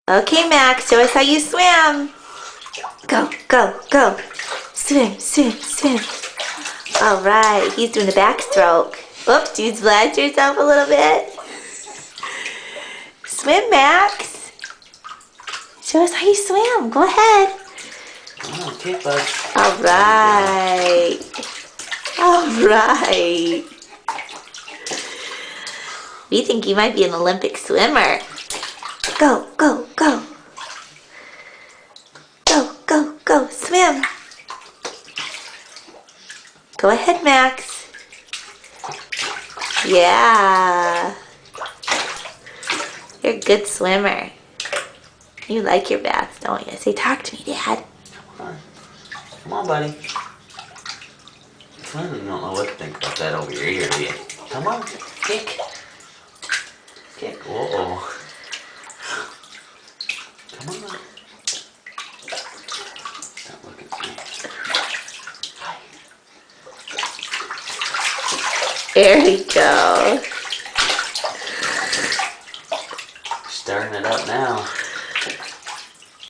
Okay, Max, show us how you swim. Go, go, go. Swim, swim, swim. All right, he's doing the backstroke. Oops, you splashed yourself a little bit. Swim, Max. Show us how you swim. Go ahead. Okay, bud. All right. All right. We think you might be an Olympic swimmer. Go, go, go. Go, go, go. Swim. Go ahead, Max. Yeah. You're a good swimmer. You like your baths, don't you? Say, talk to me, Dad. Come on, buddy. I don't know what to think about that over your ear, do you? Come on, kick. Kick. Uh-oh. Come on. Stop looking at me. Hi. There we go. Stirring it up now.